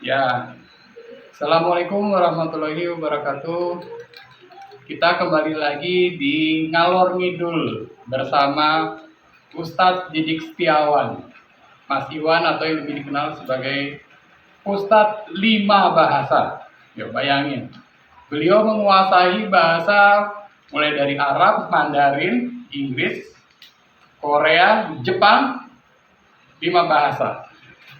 Ya, Assalamualaikum warahmatullahi wabarakatuh. Kita kembali lagi di Ngalor Ngidul bersama Ustadz Didik Setiawan, Mas Iwan atau yang lebih dikenal sebagai Ustadz Lima Bahasa. Ya, bayangin, beliau menguasai bahasa mulai dari Arab, Mandarin, Inggris, Korea, Jepang, 5 bahasa.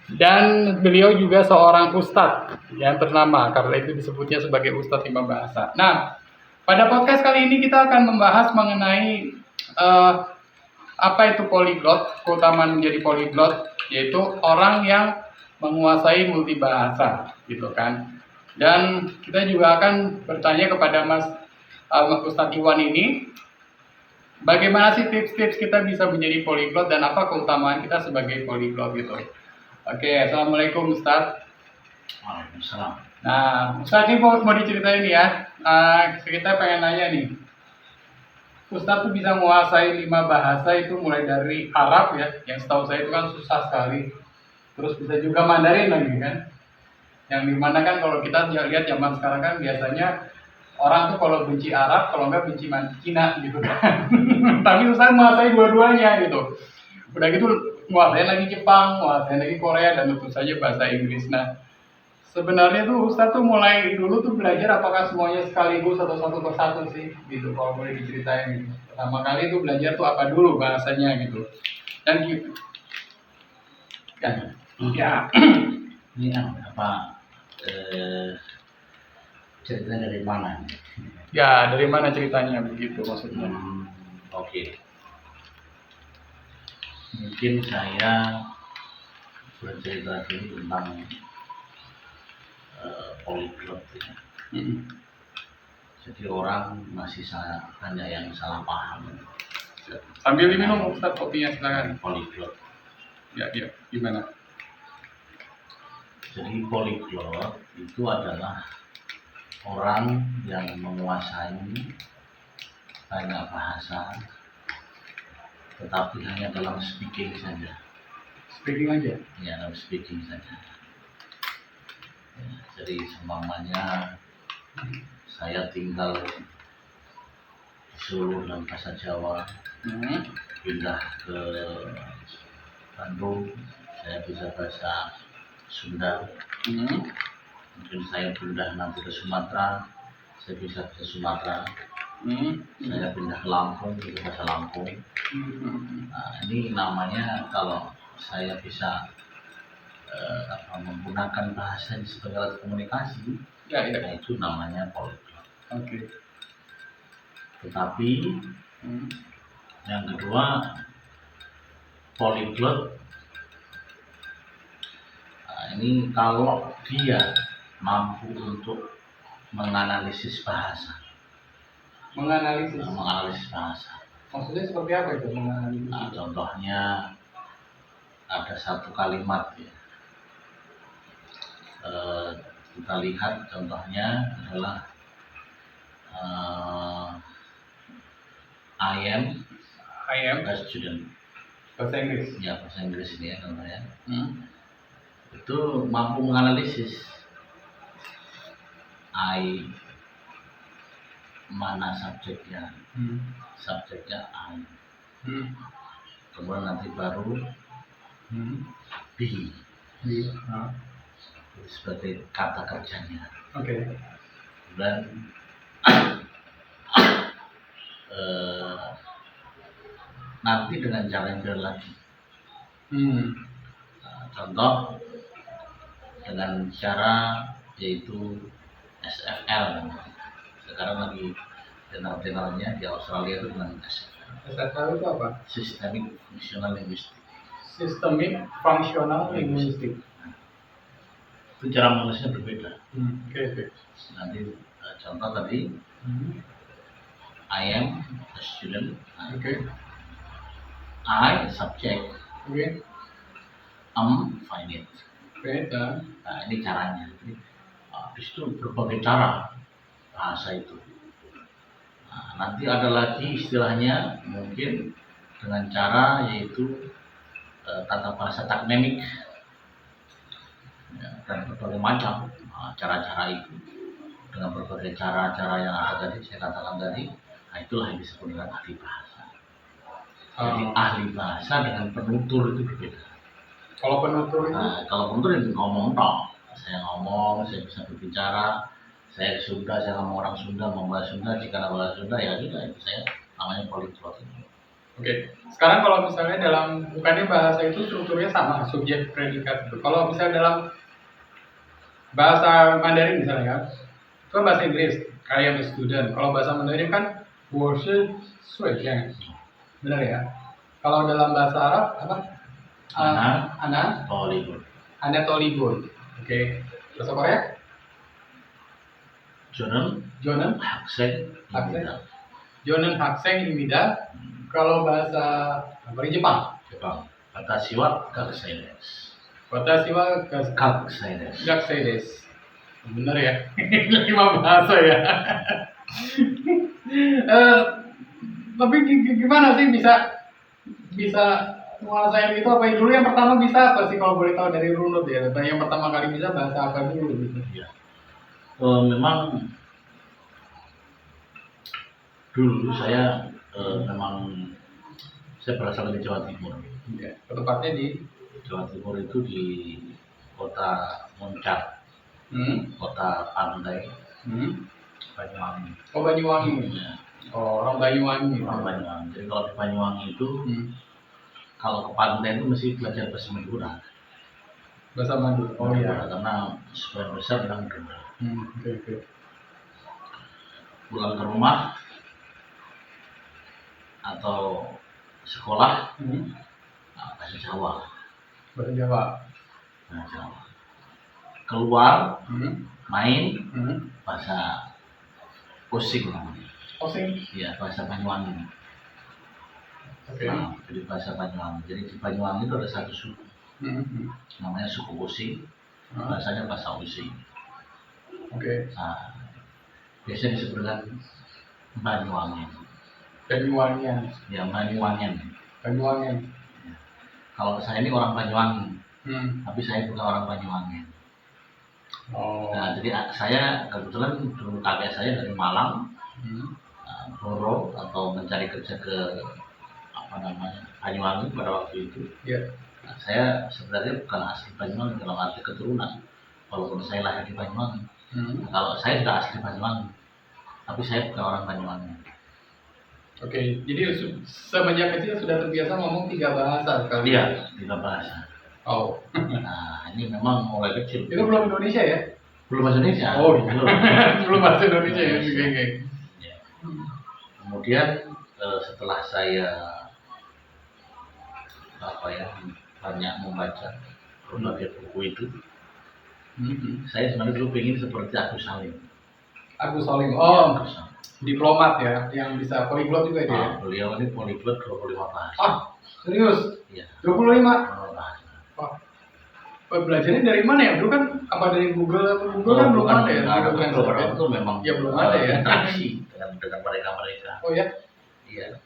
Dan beliau juga seorang ustadz yang ternama, karena itu disebutnya sebagai Ustadz 5 bahasa. Nah, pada podcast kali ini kita akan membahas mengenai apa itu polyglot, keutamaan menjadi polyglot, yaitu orang yang menguasai multibahasa, gitu kan. Dan kita juga akan bertanya kepada Mas Ustadz Iwan ini, bagaimana sih tips-tips kita bisa menjadi polyglot dan apa keutamaan kita sebagai polyglot gitu. Oke, Assalamualaikum Ustadz. Waalaikumsalam. Nah, Ustadz ini mau diceritain nih ya. Kita pengen nanya nih. Ustadz tuh bisa menguasai 5 bahasa itu mulai dari Arab ya, yang setahu saya itu kan susah sekali. Terus bisa juga Mandarin lagi kan. Yang dimana kan kalau kita lihat zaman sekarang kan biasanya orang tuh kalau benci Arab, kalau nggak benci Cina gitu kan. Tapi Ustadz menguasai dua-duanya gitu. Udah gitu nguasain lagi Jepang, nguasain lagi Korea, dan tentu saja bahasa Inggris. Nah, sebenarnya tuh Ustadz tuh mulai dulu tuh belajar apakah semuanya sekaligus atau satu persatu sih gitu, kalau boleh diceritain gitu. Pertama kali tuh belajar tuh apa dulu bahasanya gitu. Dan gitu. Kan? Ya. Ini apa ceritanya dari mana? Ya, dari mana ceritanya begitu maksudnya? Oke. Mungkin saya bercerita dulu tentang polyglot ya. Jadi orang masih banyak yang salah paham. Sambil diminum Ustadz kopinya silakan. Polyglot. Ya, gimana? Jadi polyglot itu adalah orang yang menguasai banyak bahasa, tetapi hanya dalam speaking saja. Speaking aja? Ya, dalam speaking saja. Ya, jadi seumpamanya saya tinggal di Solo dalam bahasa Jawa, pindah ke Bandung, saya bisa bahasa Sunda. Mungkin saya pindah nanti ke Sumatera, saya bisa bahasa Sumatera. Saya pindah ke Lampung, bisa bahasa Lampung. Nah, ini namanya kalau saya bisa menggunakan bahasa sebagai alat komunikasi, ya itu namanya polyglot. Oke. Tetapi yang kedua, polyglot ini kalau dia mampu untuk menganalisis bahasa. Menganalisis bahasa. Maksudnya seperti apa itu menganalisis? Nah, contohnya ada satu kalimat ya. Kita lihat contohnya adalah I am a student. Bahasa Inggris. Ya, bahasa Inggris ini ya contohnya. Itu mampu menganalisis I, mana subjeknya, subjeknya I, kemudian nanti baru B, sebagai kata kerjanya. Oke. Dan nanti dengan cara yang berbeda lagi. Contoh dengan cara yaitu SFL. Sekarang lagi tenar-tenarnya di Australia itu dengan SFL. SFL itu apa? Systemic Functional Linguistic. Systemic Functional Linguistic. Itu cara menulisnya berbeda. Oke. Nanti contoh tadi, I am a student. Oke. I subject. Oke. Finite. Oke. Nah, ini caranya. Jadi, habis itu berbagai cara bahasa itu. Nah, nanti ada lagi istilahnya mungkin dengan cara yaitu tata bahasa taknemik. Ya, dan berbagai macam cara-cara itu, dengan berbagai cara-cara yang ada tadi saya katakan tadi. Nah, itulah yang disebut dengan ahli bahasa. Jadi ahli bahasa dengan penutur itu berbeda. Kalau penutur itu? Kalau penutur itu ngomong dong. Saya ngomong, saya bisa berbicara. Saya Sunda, saya ngomong orang Sunda, mau bahasa Sunda. Jika ada bahasa Sunda ya sudah, itu saya namanya poliglot. Oke. Sekarang kalau misalnya dalam, bukannya bahasa itu strukturnya sama, subjek predikat itu. Kalau misalnya dalam bahasa Mandarin misalnya kan, itu kan bahasa Inggris, I am a student. Kalau bahasa Mandarin kan 我是学生. Benar ya? Kalau dalam bahasa Arab apa? Ana Tolibun. Ana Tolibun. Oke. Bahasa Korea? Jonen Hakseng Imida. Jonen Hakseng Imida. Kalau bahasa Jepang? Watashiwa Gakuseides. Watashiwa Gakuseides. Benar ya? 5 bahasa ya. Tapi gimana sih bisa menguasai itu? Apa dulu yang pertama bisa apa sih kalau boleh tahu dari runut ya? Yang pertama kali bisa bahasa apa dulu gitu? Ya. Memang dulu saya saya berasal dari Jawa Timur. Ya, tepatnya di Jawa Timur itu di kota Muncak, kota pantai, Banyuwangi. Oh, Banyuwangi. Ya. Oh, orang Banyuwangi. Orang Banyuwangi. Jadi kalau di Banyuwangi itu kalau ke pantai itu mesti belajar bahasa Madura. Bahasa Madura. Oh iya. Karena sebagian besar bilang Madura. Oke. Pulang ke rumah atau sekolah bahasa Jawa. Bahasa Jawa. Bahasa Jawa. Keluar main bahasa Osing namanya. Osing? Iya, bahasa Banyuwangi. Oke. Nah, jadi bahasa Banyuwangi. Jadi di Banyuwangi itu ada satu suku, namanya suku Osing. Bahasanya bahasa Osing. Oke. Nah, biasanya disebut dengan Banyuwangi. Banyuwangian. Ya, Banyuwangian. Banyuwangian. Ya. Kalau saya ini orang Banyuwangi, tapi saya bukan orang Banyuwangi. Oh. Nah, jadi saya kebetulan dulu kakek saya dari Malang, Boro atau mencari kerja ke Banyuwangi pada waktu itu. Yeah. Nah, saya sebenarnya bukan asli Banyuwangi dalam arti keturunan, walaupun saya lahir di Banyuwangi. Nah, kalau saya sudah asli Banyuwangi, tapi saya bukan orang Banyuwangi. Oke, jadi semenjak kecil sudah terbiasa ngomong 3 bahasa sekali. Iya, 3 bahasa. Oh. Nah, ini memang mulai kecil. Itu belum Indonesia ya? Belum bahasa Indonesia. Oh, iya. Belum bahasa Indonesia ya. Ya. Kemudian setelah saya banyak membaca berbagai buku itu, saya sebenarnya dulu pengen seperti Agus Salim. Agus Salim. Oh, Agus Salim. Diplomat ya, yang bisa poliglot juga dia. Beliau ini poliglot 25 bahasa. Serius? Iya. 25? 25 bahasa. Wah. Belajarnya dari mana ya? Dulu kan apa dari Google kan belum ada ya? Google itu memang ya belum ada ya. interaksi dengan mereka. Oh ya? Iya.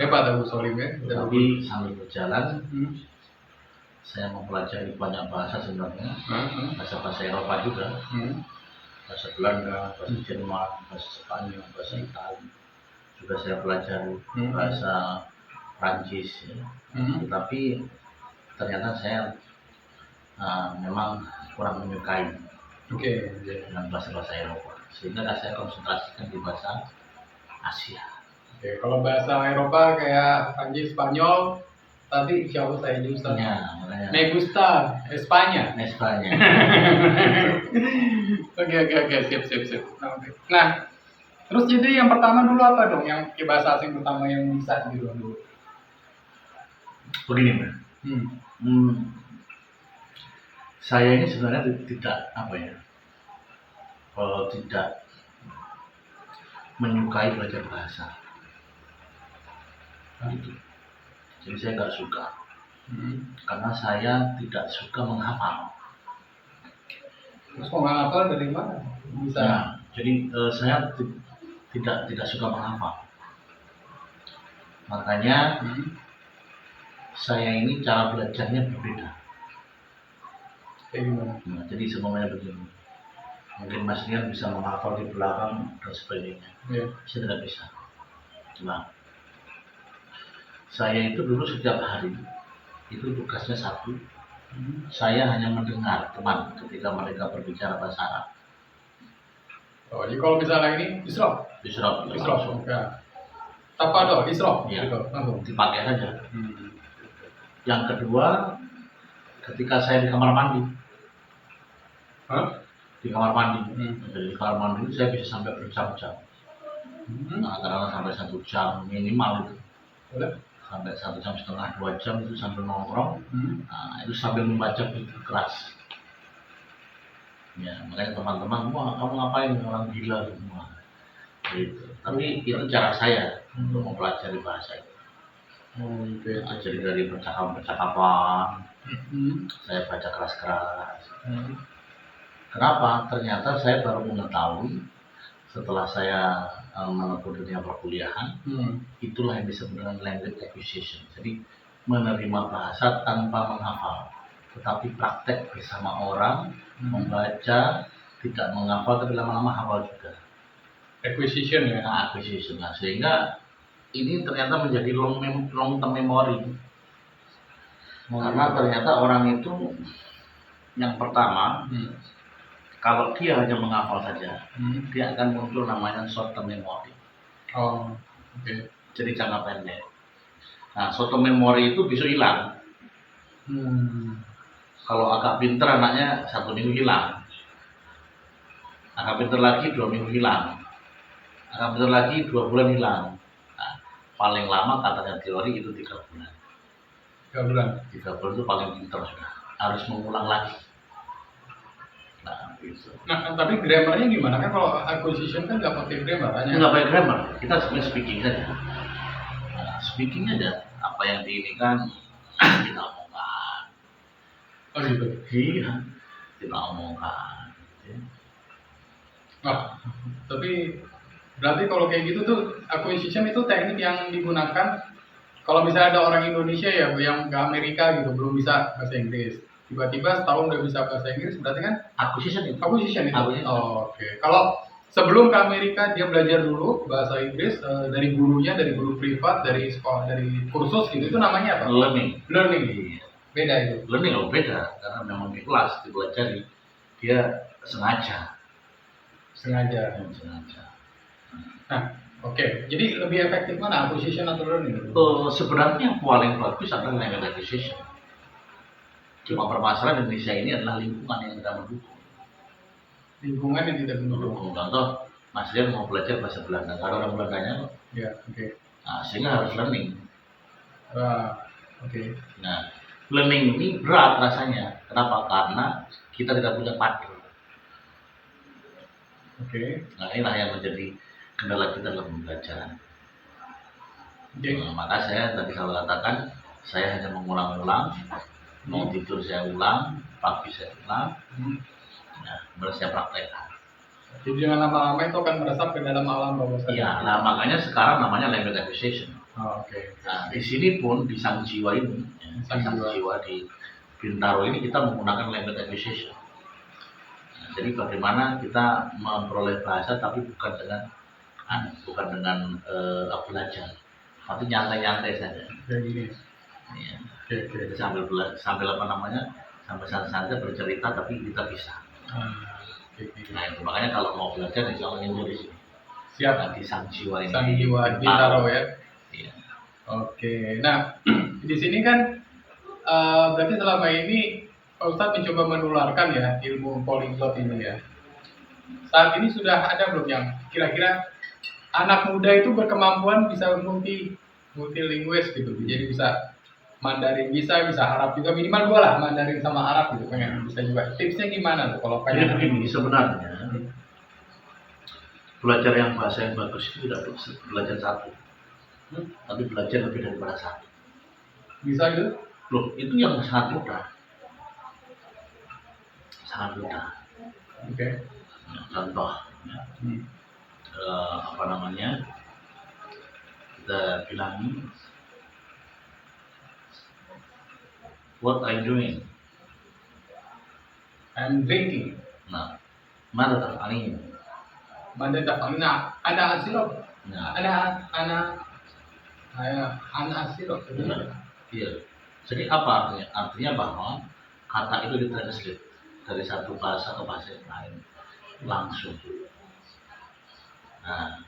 Hebat Agus Salim ya. Tapi sambil berjalan, saya mempelajari banyak bahasa sebenarnya, bahasa Eropa juga. Bahasa Belanda, bahasa Jerman, bahasa Spanyol, bahasa Italia juga saya pelajari, bahasa Prancis ya. Tetapi ternyata saya memang kurang menyukai dengan bahasa Eropa, sehingga saya konsentrasikan di bahasa Asia. Oke, kalau bahasa Eropa kayak Prancis, Spanyol, tapi insya Allah saya juga. Ya, Me gusta Espanya. Oke, siap. Nah, terus jadi yang pertama dulu apa dong? Yang bahasa asing pertama yang bisa dulu? Begini, Mbak. Saya ini sebenarnya tidak menyukai belajar bahasa. Gitu. Jadi saya nggak suka, karena saya tidak suka menghafal. Terus mau menghafal dari mana? Bisa. Nah, jadi saya tidak suka menghafal. Makanya saya ini cara belajarnya berbeda. Kayak gimana? Nah, jadi semuanya begini. Mungkin Mas Nian bisa menghafal di belakang dan sebagainya. Iya. Saya tidak bisa. Nah, saya itu dulu setiap hari itu tugasnya satu. Saya hanya mendengar teman ketika mereka berbicara bahasa Arab. Oh, jadi kalau misalnya ini Isra, Isra, ya. Tanpa doa, Isra, ya, gitu, langsung. dipakai saja. Yang kedua, ketika saya di kamar mandi, di kamar mandi, jadi di kamar mandi itu saya bisa sampai berjam-jam. Nah, karena sampai 1 jam minimal itu. Boleh. Sampai 1,5 jam, 2 jam itu sambil nongkrong. Nah, itu sambil membaca buku keras. Ya, makanya teman-teman, wah kamu ngapain, orang gila semua. Gitu. Tapi itu cara saya untuk mempelajari bahasa itu. Nah, jadi dari percakapan, saya baca keras-keras. Kenapa? Ternyata saya baru mengetahui setelah saya menempuh dunia perkuliahan, itulah yang disebut dengan language acquisition. Jadi menerima bahasa tanpa menghafal, tetapi praktek bersama orang, membaca, tidak menghafal, tapi lama-lama hafal juga. Acquisition ya? Nah, acquisition. Nah, sehingga ini ternyata menjadi long term memory. Karena ternyata orang itu yang pertama, kalau dia hanya menghafal saja, dia akan muncul namanya short term memory. Oh, oke. Jadi jangka pendek. Nah, short term memory itu bisa hilang. Kalau agak pinter anaknya 1 minggu hilang. Agak pinter lagi 2 minggu hilang. Agak pinter lagi 2 bulan hilang. Nah, paling lama katanya teori itu 3 bulan. 3 bulan. 3 bulan itu paling pinter sudah. Harus mengulang lagi. Nah, gitu. Nah, tapi grammarnya gimana? Kan kalau acquisition kan nggak pakai grammar, hanya nggak pakai grammar. Kita sebenarnya speaking saja. Nah, speaking aja. Apa yang diinikan kita omongkan. Oh gitu. Iya, kita omongkan. Nah, tapi berarti kalau kayak gitu tuh acquisition itu teknik yang digunakan kalau misalnya ada orang Indonesia ya yang ke Amerika gitu belum bisa bahasa Inggris, tiba-tiba setahun udah bisa bahasa Inggris, berarti kan Acquisition itu. acquisition itu. Acquisition. Oh, oke. Kalau sebelum ke Amerika dia belajar dulu bahasa Inggris dari gurunya, dari guru privat, dari sekolah, dari kursus gitu, itu namanya apa? Learning. Learning. Beda itu. Learning loh beda karena memang di kelas dipelajari dia sengaja. Nah, oke. Jadi lebih efektif mana acquisition atau learning? Sebenarnya yang paling bagus adalah language acquisition. Cuma permasalahan Indonesia ini adalah lingkungan yang tidak mendukung. Lingkungan yang tidak mendukung. Contoh, Mas Rian mau belajar bahasa Belanda, nggak ada orang Belandanya kok. Ya, oke. Nah, sehingga harus learning. Oke. Nah, learning ini berat rasanya. Kenapa? Karena kita tidak punya partner. Oke. Nah, inilah yang menjadi kendala kita dalam pembelajaran. Nah, maka saya tadi saya katakan, saya hanya mengulang-ulang. Mau tidur saya ulang, pagi saya ulang. Nah, baru saya praktekkan. Jadi dengan lama-lama itu akan meresap ke dalam alam bawah sadar. Iya, nah makanya sekarang namanya language acquisition. Oke. Nah, di sini pun di Sang Jiwa ini, Sang Jiwa di Bintaro ini kita menggunakan language acquisition. Nah, jadi bagaimana kita memperoleh bahasa tapi bukan dengan belajar, tapi nyantai-nyantai saja. Kayak gini. Iya. Oke. Sambil apa namanya, sambil santai bercerita tapi kita bisa. Nah itu makanya kalau mau belajar insya Allah ini di sini. Siap. Nah, di Sang Jiwa ini. Sang Jiwa Bintaro ya. Iya. Oke. Nah di sini kan berarti selama ini Pak Ustadz mencoba menularkan ya ilmu polyglot ini ya. Saat ini sudah ada belum yang kira-kira anak muda itu berkemampuan bisa multilingual gitu, jadi bisa Mandarin bisa Arab juga, minimal 2 lah, Mandarin sama Arab gitu, pengen bisa juga. Tipsnya gimana tuh kalau pengen? Begini sebenarnya belajar yang bahasa yang bagus itu tidak belajar satu, tapi belajar lebih daripada satu. Bisa gitu? Loh, itu yang sangat mudah. Oke. Contoh, apa namanya? Kita bilang, what are you doing? I'm drinking. Nah, mana taf'alin? Mada tafalna ana asiro. Nah, Ana asiro. iya. Jadi apa artinya? Artinya bahwa kata itu ditranslate dari satu bahasa ke bahasa yang lain langsung. Nah,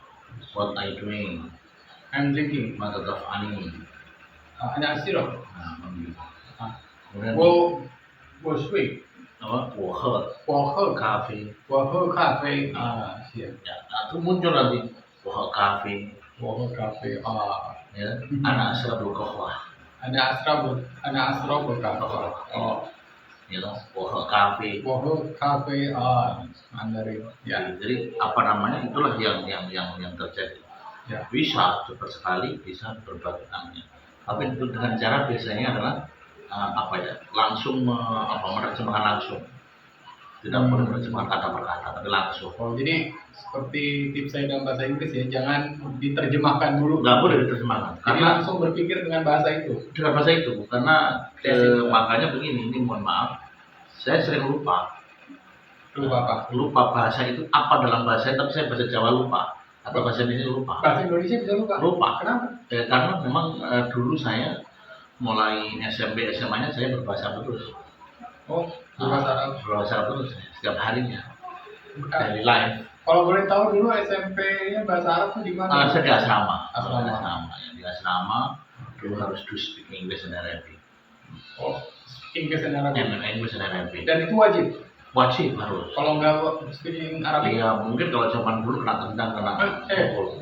what are you doing? I'm drinking. Mata taf'alin. Ana asiro. Nah, begitu. Kemudian Wo shui. apa? Wohe, Wo he kafe. wo he cafe. Siap. Ya, nah, itu muncul nanti wohe kafe. Wo he cafe. Ya, anak asrabul kohwah. Ana asro cafe. Oh. Ya, wohe kafe. Wo he cafe. Mandarin. Ya. Jadi apa namanya itulah yang terjadi. Ya. Bisa cepat sekali, bisa berbagai namanya. Tapi itu dengan cara biasanya adalah apa ya, langsung menerjemahkan langsung. Tidak boleh menerjemahkan kata per kata, tapi langsung. Oh, jadi seperti tips saya dalam bahasa Inggris ya, jangan diterjemahkan dulu. Nggak boleh diterjemahkan. Jadi Karena langsung berpikir dengan bahasa itu. dengan bahasa itu, karena makanya begini, ini mohon maaf, saya sering lupa. Lupa apa? Lupa bahasa itu apa dalam bahasa, tapi saya bahasa Jawa lupa atau bahasa Indonesia lupa. Bahasa Indonesia bisa lupa? Lupa. Kenapa? Karena memang dulu saya mulai SMP SMA-nya saya berbahasa Arab terus. Oh, bahasa Arab. Berbahasa Arab terus setiap harinya dari live. Kalau boleh tahu dulu SMP-nya bahasa Arab tuh di mana? Saya di asrama. Asrama. Ya, di asrama dulu harus do speak English and Arabic. Oh, Inggris dan Arab. English and Arabic. Dan itu wajib. Wajib harus. Kalau nggak speaking Arabic? Iya, mungkin kalau zaman dulu kena tendang, kena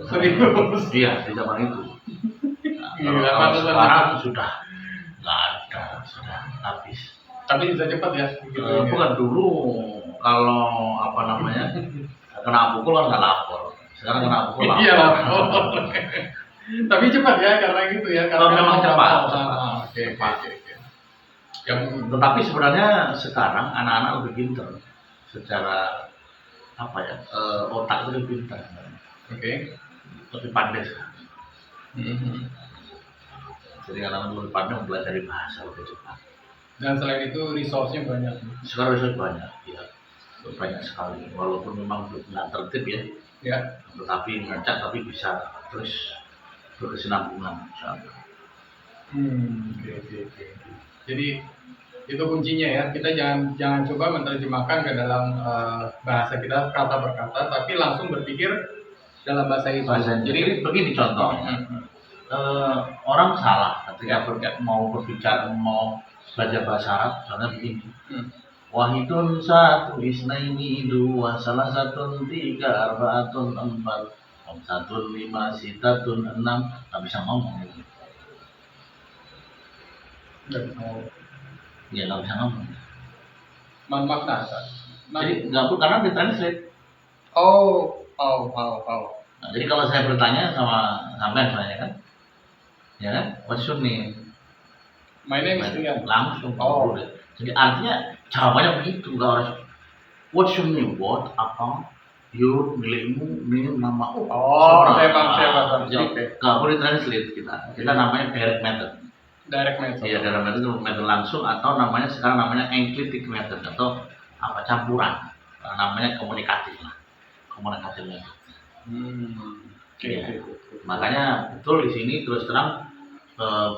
serius? Iya, di zaman itu. Gila, Kalau pantesan sekarang sudah nggak ada, sudah habis. Tapi bisa cepat ya? Gitu Bukan dulu kalau apa namanya kena pukul kan nggak lapor. Sekarang kena pukul lapor. Iya lapor. Tapi cepat ya karena gitu ya. Karena memang cepat. Oke. Tetapi sebenarnya sekarang anak-anak lebih pintar secara apa ya, otak itu lebih pintar. Oke. Lebih pandai sekarang. Jadi anak-anak lebih pandai mempelajari bahasa lebih cepat. Dan selain itu resource-nya banyak. Sekarang resource banyak, ya banyak sekali. Walaupun memang nggak tertib ya. Ya. Tetapi ngecek tapi bisa terus berkesinambungan. Oke. Jadi itu kuncinya ya. Kita jangan coba menerjemahkan ke dalam bahasa kita kata per kata, tapi langsung berpikir dalam bahasa itu. Jadi begini contohnya. Orang salah ketika mau berbicara, mau belajar bahasa Arab, contohnya begini. Wahidun satu, isnaini dua, salah satu tiga, arbaatun empat, satu lima, sitatun enam, nggak bisa ngomong. Ya nggak bisa ngomong. Makna. Jadi nggak karena ditranslate. Oh. Nah, jadi kalau saya bertanya sama sampean misalnya kan, ya kan, what's your name? My name is Rian. Langsung. Oh. Jadi artinya jawabannya begitu, nggak harus what's your name, what, apa, your, milikmu, name, nama. Oh, saya paham. Jadi nggak boleh translate kita namanya direct method. Direct method. Iya, direct method itu method langsung, atau namanya sekarang namanya enclitic method atau apa campuran, namanya komunikatif lah, komunikatif method. Oke. Makanya betul di sini terus terang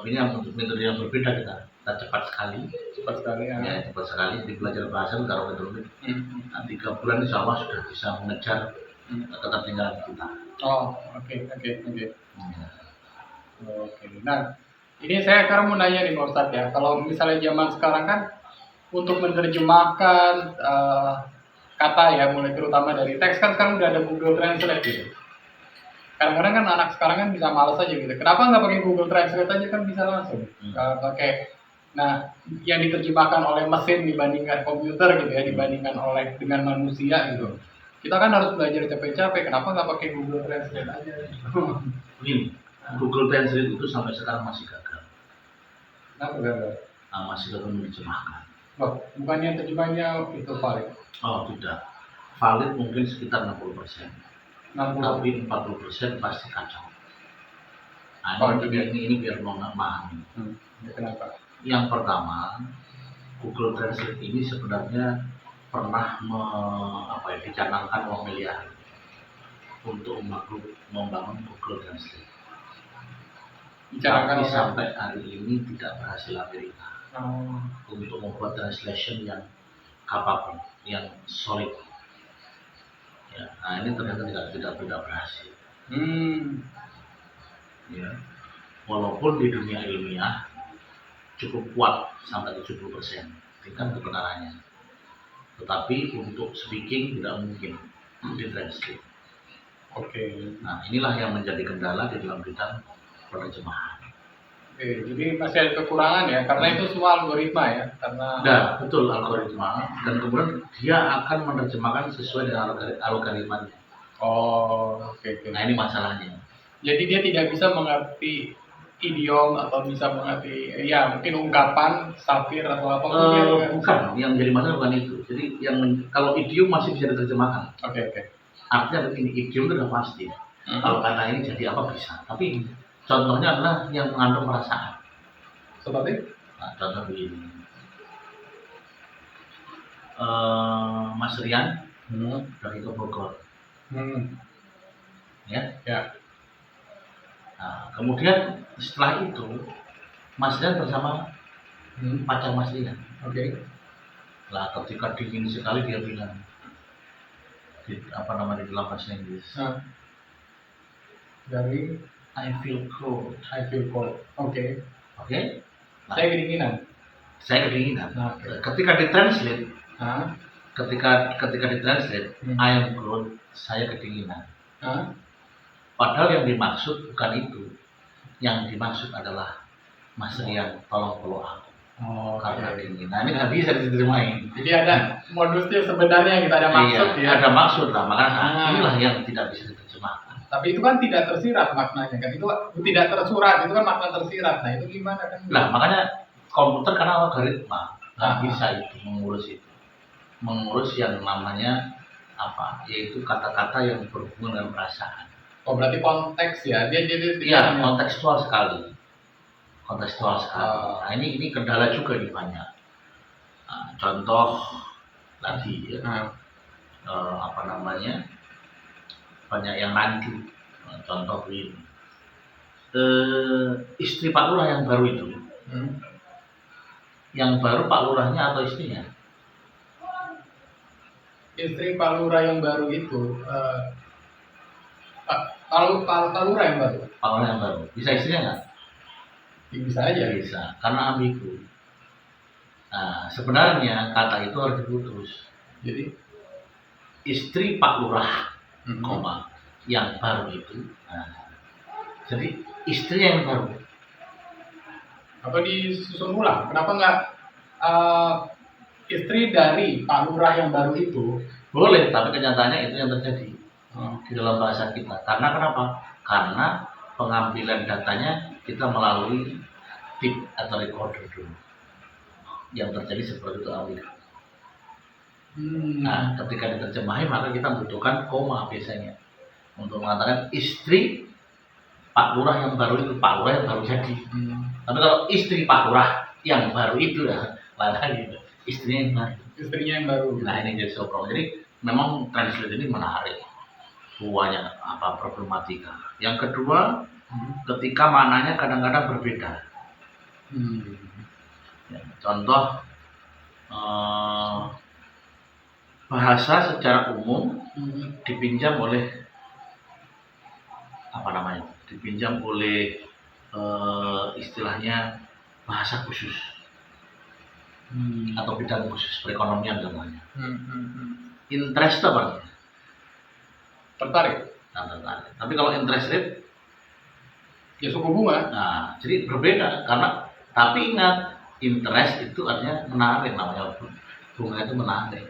ini metode yang berbeda kita cepat sekali ya. Cepat sekali di belajar bahasa itu taruh metode. Nah, 3 bulan insya Allah sudah bisa mengejar ketertinggalan kita. Oh, oke. Nah, ini saya sekarang mau nanya nih Pak Ustadz ya, kalau misalnya zaman sekarang kan untuk menerjemahkan kata ya, mulai terutama dari teks kan sekarang udah ada Google Translate gitu. Kadang-kadang kan anak sekarang kan bisa males aja gitu. Kenapa nggak pakai Google Translate aja kan bisa langsung pakai. Nah, yang diterjemahkan oleh mesin dibandingkan komputer gitu ya, dibandingkan oleh dengan manusia gitu. Kita kan harus belajar capek-capek. Kenapa nggak pakai Google Translate aja? Begini, Google Translate itu sampai sekarang masih gagal. Kenapa gagal? Masih gagal menerjemahkan. Loh, bukannya terjemahnya itu valid? Oh tidak, valid mungkin sekitar 60%. Tapi 40% pasti kacau. Nah, ini biar memahami. Kenapa? Yang pertama, Google Translate ini sebenarnya pernah dicanangkan uang miliar untuk membangun Google Translate. Tapi sampai hari ini tidak berhasil Amerika untuk membuat translation yang capable, yang solid. Ya, nah ini ternyata tidak berhasil. Ya. Walaupun di dunia ilmiah cukup kuat sampai 70% tingkat kebenarannya, tetapi untuk speaking tidak mungkin ditranslate. Nah inilah yang menjadi kendala di dalam bidang penerjemahan. Jadi masih ada kekurangan ya, karena itu semua algoritma ya, karena betul algoritma, dan kemudian dia akan menerjemahkan sesuai dengan algoritmanya. Nah ini masalahnya. Jadi dia tidak bisa mengerti idiom atau bisa mengerti ya mungkin ungkapan, satir atau apa bukan, yang jadi masalah bukan itu. Jadi kalau idiom masih bisa diterjemahkan. Artinya begini, idiom itu sudah pasti. Kalau kata ini jadi apa bisa, tapi contohnya adalah yang mengandung perasaan. Seperti? Nah, contoh begini, Mas Rian dari ke Bogor, ya. Nah, kemudian setelah itu Mas Rian bersama pacar Mas Rian. Lah ketika dingin sekali dia bilang di dalam bahasa Inggris. Dari I feel cold. Oke. Nah, saya kedinginan. Ketika ditranslate, ketika ditranslate, I am cold, saya kedinginan. Padahal yang dimaksud bukan itu. Yang dimaksud adalah Mas Rian, tolong peluk aku. Karena dingin. Nah ini nggak bisa diterjemahin. Jadi ada modusnya sebenarnya kita ada maksud ya. Ada maksud lah, makanya inilah yang tidak bisa diterjemahkan. Tapi itu kan tidak tersirat maknanya kan, itu tidak tersurat, itu kan makna tersirat. Nah itu gimana kan? Nah makanya komputer karena algoritma nggak bisa itu mengurus yang namanya yaitu kata-kata yang berhubungan dengan perasaan. Berarti konteks ya, dia iya kontekstual sekali. Nah ini kendala juga nih banyak. Contoh tadi ya, banyak yang nanti. Contoh ini, istri Pak Lurah yang baru itu, yang baru Pak Lurahnya atau istrinya? Istri Pak Lurah yang baru itu, Pak Lurah yang baru. Pak Lurah yang baru, bisa istrinya nggak? Bisa aja. Bisa, karena ambigu. Nah, sebenarnya kata itu harus diputus. Jadi istri Pak Lurah, yang baru itu. Nah, jadi istrinya yang baru. Apa disusun ulang? Kenapa nggak istri dari Pak Lurah yang baru itu? Boleh, tapi kenyataannya itu yang terjadi di dalam bahasa kita. Karena kenapa? Karena pengambilan datanya kita melalui tip atau recorder dulu. Yang terjadi seperti itu ambil. Nah, ketika diterjemahin maka kita membutuhkan koma biasanya untuk mengatakan istri Pak Lurah yang baru itu, Pak Lurah yang baru jadi. Tapi kalau istri Pak Lurah yang baru itu ya lain gitu. Istrinya yang baru. Nah ini jadi soal. Jadi memang translate ini menarik. Banyak problematika. Yang kedua, ketika maknanya kadang-kadang berbeda. Ya, contoh bahasa secara umum dipinjam oleh istilahnya bahasa khusus atau bidang khusus perekonomian contohnya. Interest apa? Tertarik. Tapi kalau interest rate ya suku bunga. Nah, jadi berbeda karena tapi ingat interest itu artinya menarik, namanya bunga itu menarik.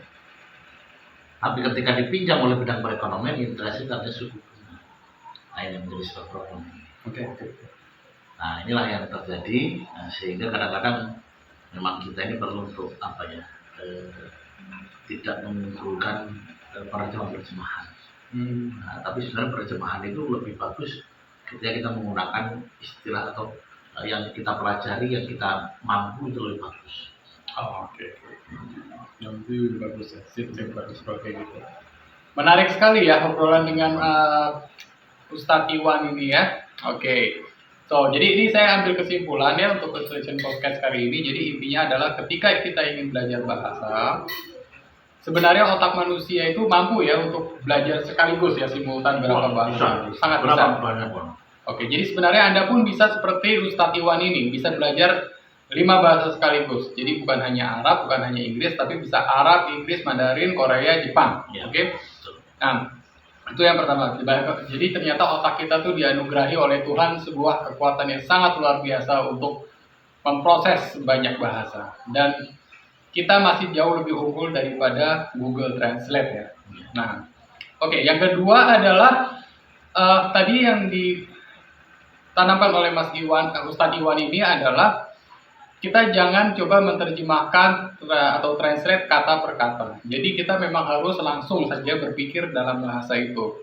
Tapi ketika dipinjam oleh bidang perekonomian, interest itu artinya suku bunga. Nah ini menjadi sebuah problem. Nah inilah yang terjadi, sehingga kadang-kadang memang kita ini perlu untuk tidak mengunggulkan penerjemahan. Nah, tapi sebenarnya penerjemahan itu lebih bagus ketika kita menggunakan istilah atau yang kita pelajari, yang kita mampu itu lebih bagus. Oh, oke. Nanti bagus ya, sip, bagus kalau kayak gitu. Menarik sekali ya obrolan dengan Ustadz Iwan ini ya. Oke. So, jadi ini saya ambil kesimpulan ya untuk session podcast kali ini. Jadi intinya adalah ketika kita ingin belajar bahasa, sebenarnya otak manusia itu mampu ya untuk belajar sekaligus ya simultan berapa bahasa. Sangat bisa. Banyak, Bang. Oke, jadi sebenarnya Anda pun bisa seperti Ustadz Iwan ini, bisa belajar 5 bahasa sekaligus. Jadi bukan hanya Arab, bukan hanya Inggris, tapi bisa Arab, Inggris, Mandarin, Korea, Jepang. Ya. Oke. Nah, itu yang pertama. Jadi ternyata otak kita tuh dianugerahi oleh Tuhan sebuah kekuatan yang sangat luar biasa untuk memproses banyak bahasa. Dan kita masih jauh lebih unggul daripada Google Translate ya. Nah, oke, yang kedua adalah tadi yang ditanamkan oleh Mas Iwan, Ustadz Iwan ini adalah kita jangan coba menerjemahkan atau translate kata per kata. Jadi kita memang harus langsung saja berpikir dalam bahasa itu.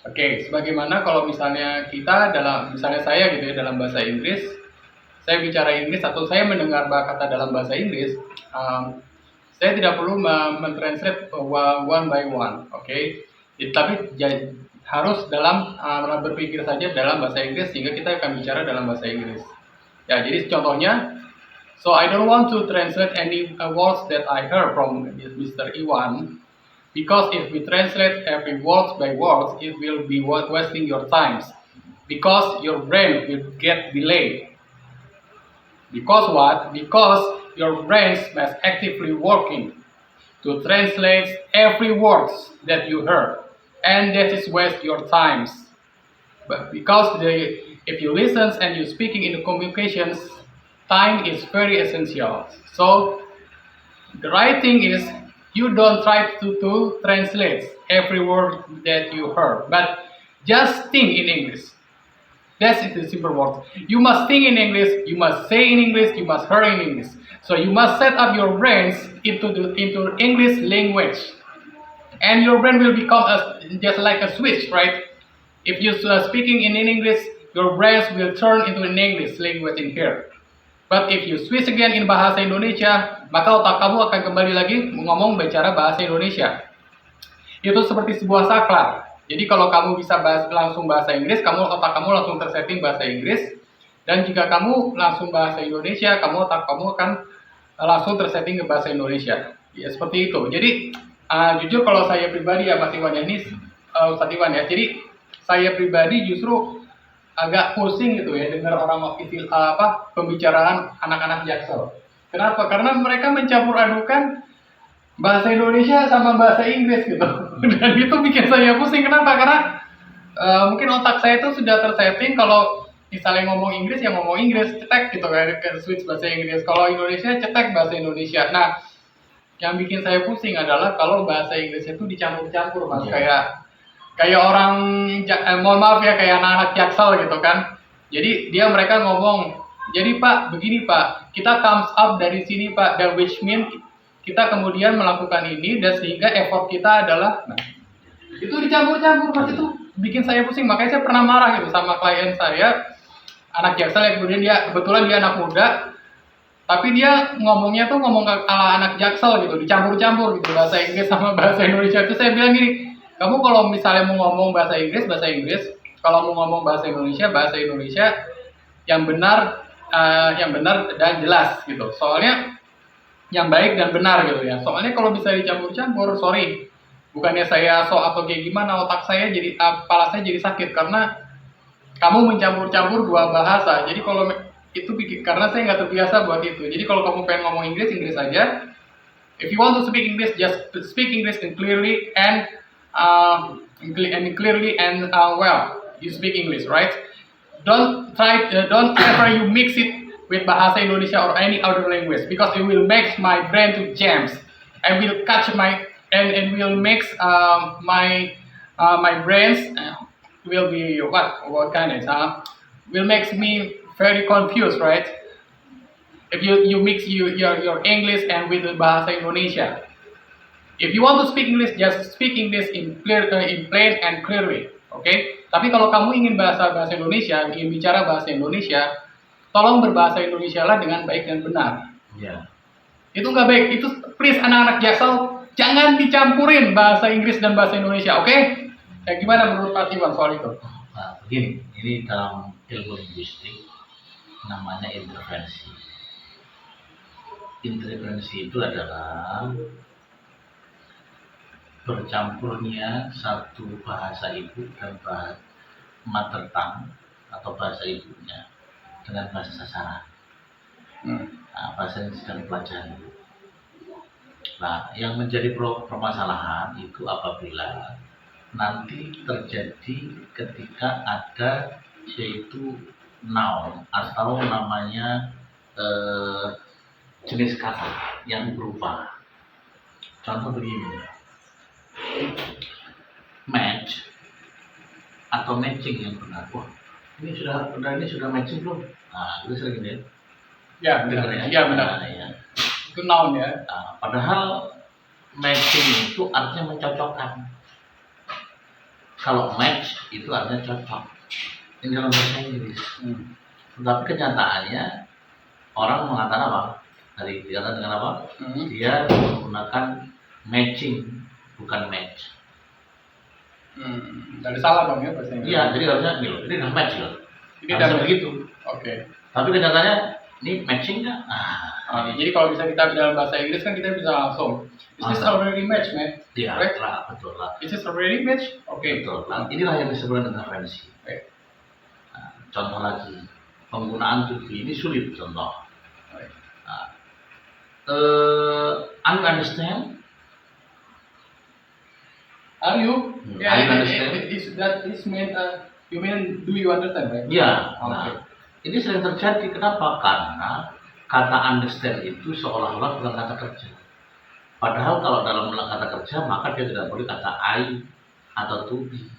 Oke, sebagaimana kalau misalnya misalnya saya gitu ya dalam bahasa Inggris, saya bicara Inggris atau saya mendengar kata dalam bahasa Inggris, saya tidak perlu mentranslate one by one, oke? Tapi harus dalam berpikir saja dalam bahasa Inggris sehingga kita akan bicara dalam bahasa Inggris. Ya, jadi contohnya, so I don't want to translate any words that I heard from Mr. Iwan, because if we translate every word by word, it will be wasting your time, because your brain will get delayed. Because what? Because your brain is actively working to translate every word that you heard, and that is waste your times. But because if you listen and you speaking in the communications, time is very essential. So the right thing is you don't try to translate every word that you heard, but just think in English. That's the simple word. You must think in English, you must say in English, you must hear in English. So you must set up your brains into English language. And your brain will become just like a switch, right? If you're speaking in English, your brains will turn into an English language in here. But if you switch again in bahasa Indonesia, maka otak kamu akan kembali lagi ngomong bicara bahasa Indonesia. Itu seperti sebuah saklar. Jadi kalau kamu bisa langsung bahasa Inggris, otak kamu langsung tersetting bahasa Inggris. Dan jika kamu langsung bahasa Indonesia, otak kamu akan langsung tersetting ke bahasa Indonesia. Ya seperti itu. Jadi jujur kalau saya pribadi ya Mas Iwan ya, ini Ustadz Iwan ya. Jadi saya pribadi justru agak pusing gitu ya dengar orang pembicaraan anak-anak Jaksel. Kenapa? Karena mereka mencampur adukan bahasa Indonesia sama bahasa Inggris gitu. Dan itu bikin saya pusing. Kenapa? Karena mungkin otak saya itu sudah tersetting kalau misalnya ngomong Inggris ya ngomong Inggris, cetek gitu kan, switch bahasa Inggris. Kalau Indonesia cetek bahasa Indonesia. Nah, yang bikin saya pusing adalah kalau bahasa Inggris itu dicampur-campur, Mas. Kayak orang mohon maaf ya, kayak anak-anak Jaksel gitu kan. Jadi mereka ngomong, "Jadi Pak, begini Pak, kita comes up dari sini Pak, dan which mean kita kemudian melakukan ini dan sehingga effort kita adalah itu dicampur-campur, Mas. Itu bikin saya pusing. Makanya saya pernah marah gitu sama klien saya, anak Jaksel yang kemudian kebetulan dia anak muda, tapi dia ngomongnya tuh ngomong ala anak Jaksel gitu, dicampur-campur gitu bahasa Inggris sama bahasa Indonesia. Itu saya bilang gini, kamu kalau misalnya mau ngomong bahasa Inggris, kalau mau ngomong bahasa Indonesia yang benar dan jelas gitu. Soalnya yang baik dan benar gitu ya. Soalnya kalau bisa dicampur-campur, sorry, bukannya saya atau kayak gimana, kepala saya jadi sakit karena kamu mencampur-campur dua bahasa. Jadi kalau itu karena saya nggak terbiasa buat itu. Jadi kalau kamu pengen ngomong Inggris aja. If you want to speak English, just speak English clearly and well. You speak English, right? Don't ever you mix it with bahasa Indonesia or any other language, because it will make my brain to jams and will catch and will mix my brains will be what kind of will makes me very confused, right? If you mix your English and with the bahasa Indonesia. If you want to speak English, just speak English in plain and clearly, okay? Tapi kalau kamu ingin bahasa Indonesia, ingin bicara bahasa Indonesia, tolong berbahasa Indonesia lah dengan baik dan benar. Ya. Itu nggak baik. Itu please anak-anak Jaksel jangan dicampurin bahasa Inggris dan bahasa Indonesia, oke? Ya, gimana menurut Pak Iwan soal itu? Nah, begini, ini dalam ilmu linguistik namanya interferensi. Interferensi itu adalah bercampurnya satu bahasa ibu dan bahasa mother tongue atau bahasa ibunya dengan bahasa sasaran. Nah, bahasa yang sedang dipelajari. Nah, yang menjadi permasalahan itu apabila nanti terjadi ketika ada yaitu noun atau namanya jenis kata yang berubah. Contoh begini, match atau matching yang benar. Wah, ini sudah matching belum? Nah, itu sering ya. Ya, benar. Ya, benar. Nah, ya. Itu noun ya. Nah, padahal matching itu artinya mencocokkan. Kalau match itu artinya cocok. Ini dalam bahasa Inggris. Tetapi kenyataannya orang mengatakan apa? Tadi dikatakan dengan apa? Dia menggunakan matching, bukan match. Jadi salah dong ya bahasa Inggris. Iya, jadi harusnya ini udah match loh. Ini udah begitu. Oke. Tapi kenyataannya ini matching nggak? Jadi kalau bisa kita dalam bahasa Inggris kan kita bisa langsung. Is this already match, man? Iya, Right? betul lah. Is this already match? Oke. Betul. Nah, inilah yang disebut interferensi. Nah, contoh lagi, penggunaan to be ini sulit contoh. I understand. Are you? I understand. This mean you mean do you understand, right? Ya. Okay. Nah, ini sering terjadi. Kenapa? Karena kata understand itu seolah-olah bukan kata kerja. Padahal kalau dalam kata kerja maka dia tidak boleh kata I atau to be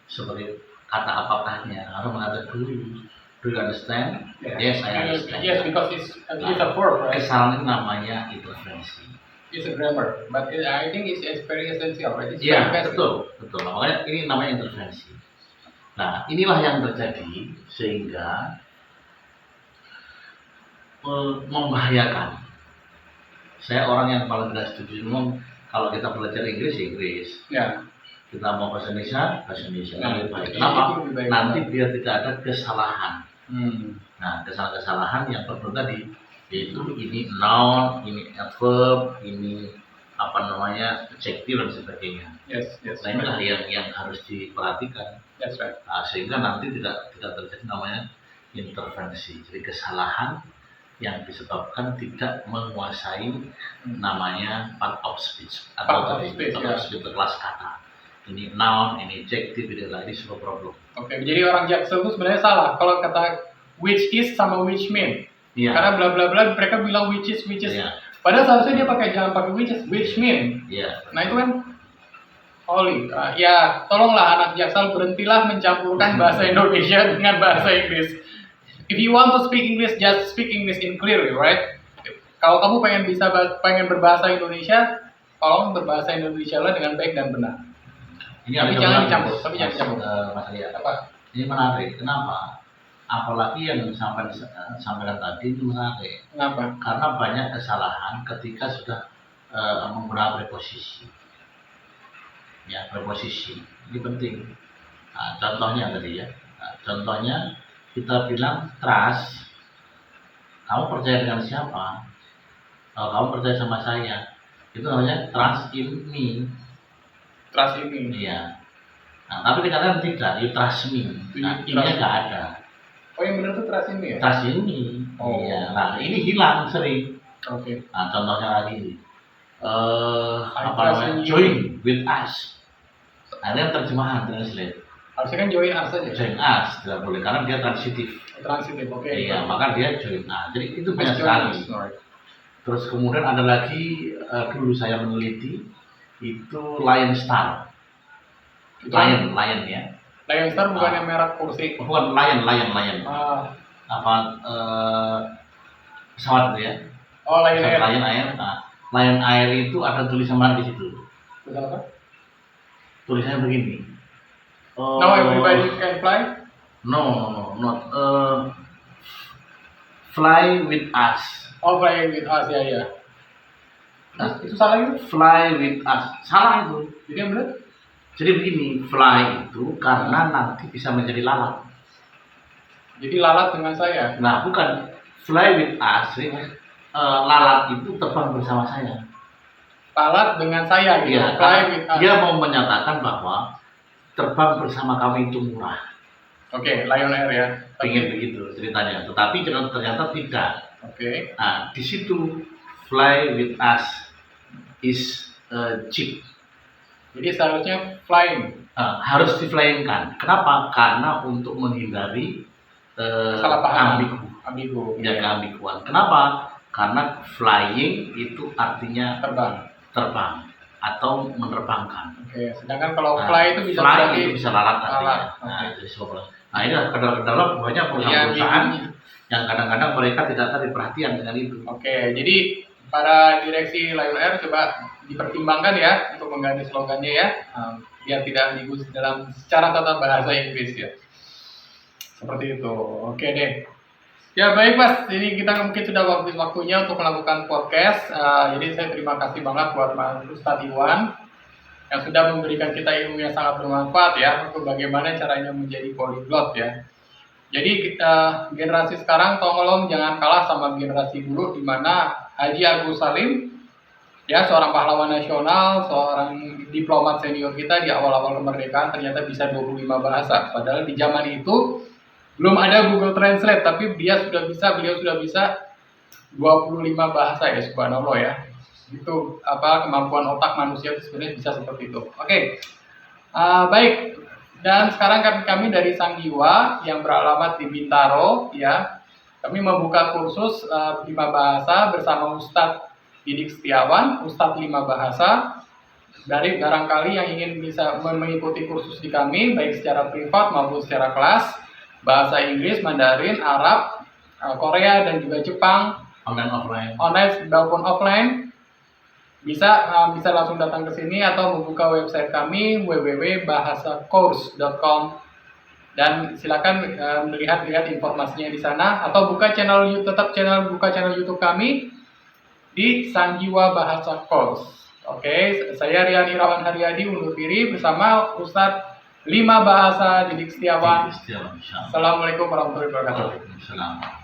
sebagai kata apakahnya. Harus mengatakan do you understand? Yes, I understand. Yes, because it's a verb, right? Kesalahan ini namanya interferensi. It's a grammar, but I think it's very essential, right? Iya, betul. Makanya ini namanya interferensi. Nah, inilah yang terjadi sehingga membahayakan. Saya orang yang paling tidak setuju memang kalau kita belajar Inggris. Ya. Kita mau bahasa Indonesia lebih baik. Kenapa? Nanti biar tidak ada kesalahan. Nah, kesalahan yang perlu tadi yaitu ini noun, ini adverb, ini adjective dan sebagainya. Yes. Nah, inilah yang harus diperhatikan. That's right. Nah, sehingga nanti tidak terjadi namanya intervensi. Jadi kesalahan yang disebabkan tidak menguasai namanya part of speech atau kelas kata. Ini noun, ini adjective, ini semua problem. Oke, jadi orang Jaksel itu sebenarnya salah kalau kata which is sama which mean. Yeah. Karena bla bla bla mereka bilang which is. Yeah. Padahal seharusnya dia jangan pakai which mean. Yeah. Nah itu kan holy. Ya tolonglah anak Jaksel berhentilah mencampurkan bahasa Indonesia dengan bahasa Inggris. If you want to speak English, just speak English in clearly, right? Kalau kamu pengen berbahasa Indonesia, tolong berbahasa Indonesia lah dengan baik dan benar. Tapi jangan dicampur. Mas Ria, ini menarik. Kenapa? Apalagi yang disampaikan tadi itu menarik. Kenapa? Karena banyak kesalahan ketika sudah menggunakan preposisi. Ya, preposisi ini penting. Nah, contohnya tadi ya. Contohnya kita bilang trust. Kamu percaya dengan siapa? Kalau kamu percaya sama saya, itu namanya trust in me. Trust in me. Iya. Nah, tapi kadang tidak, you trust me. Nah, ini nggak ada. Oh, yang benar tuh trust in me ya? Trust in me. Oh. Iya. Nah, ini hilang sering. Oke. Nah, contohnya lagi. Join with us. Ada yang terjemahan translate. Harusnya kan join us saja. Join us tidak boleh karena dia transitif. Transitif, oke. Iya, maka dia join us. Jadi itu banyak sekali. Terus kemudian ada lagi dulu saya meneliti itu Lion Star. Lion ya. Lion Star bukan yang merek kursi. Bukan Lion. Pesawat itu ya. Oh, Lion Air. Lion Air itu ada tulisan mana di situ? Tulisan apa? Tulisannya begini. Now everybody can fly? No, not. Fly with us. Oh, Fly with Us ya ya. Nah, itu salah itu? Fly with us. Salah itu. Jadi yang benar? Jadi begini, fly itu karena nanti bisa menjadi lalat. Jadi lalat dengan saya. Nah, bukan fly with us. Lalat itu terbang bersama saya. Lalat dengan saya gitu. Iya, Fly with Us. dia mau menyatakan bahwa terbang bersama kami itu murah. Oke, Lion Air ya. Pengen begitu ceritanya. Tetapi ternyata tidak. Oke. Nah, di situ fly with us is cheap. Jadi seharusnya flying. Harus diflyingkan. Kenapa? Karena untuk menghindari Salah paham. ambigu. Ya, keambiguan. Kenapa? Karena flying itu artinya terbang atau menerbangkan. Oke. Sedangkan kalau fly itu bisa bisa lalat artinya. Nah, ini kadang-kadang banyak perusahaan yang kadang-kadang mereka tidak tarik perhatian dengan itu. Oke, jadi para direksi Lion Air coba dipertimbangkan ya untuk mengganti slogannya ya, biar tidak ambigu dalam secara tata bahasa Inggris ya. Seperti itu. Oke deh. Ya baik Mas, ini kita mungkin sudah waktunya untuk melakukan podcast. Jadi saya terima kasih banget buat Mas Ustadz Iwan yang sudah memberikan kita ilmu yang sangat bermanfaat ya untuk bagaimana caranya menjadi polyglot ya. Jadi kita generasi sekarang tolong jangan kalah sama generasi dulu di mana Haji Agus Salim ya seorang pahlawan nasional, seorang diplomat senior kita di awal-awal kemerdekaan ternyata bisa 25 bahasa. Padahal di zaman itu belum ada Google Translate tapi beliau sudah bisa 25 bahasa ya, subhanallah ya. Itu kemampuan otak manusia itu sebenarnya bisa seperti itu. Oke. Baik. Dan sekarang kami dari Sanggiwa yang beralamat di Bintaro ya. Kami membuka kursus 5 bahasa bersama Ustadz Didik Setiawan, Ustadz 5 bahasa. Dari barangkali yang ingin bisa mengikuti kursus di kami baik secara privat maupun secara kelas, bahasa Inggris, Mandarin, Arab, Korea dan juga Jepang, online maupun offline. Bisa langsung datang ke sini atau membuka website kami www.bahasacourse.com dan silakan melihat informasinya di sana atau buka channel YouTube kami di Sanggiwa Bahasa Course. Oke, saya Rian Irawan Haryadi undur diri bersama Ustadz 5 bahasa Didik Setiawan. Assalamualaikum warahmatullahi wabarakatuh. Waalaikumsalam.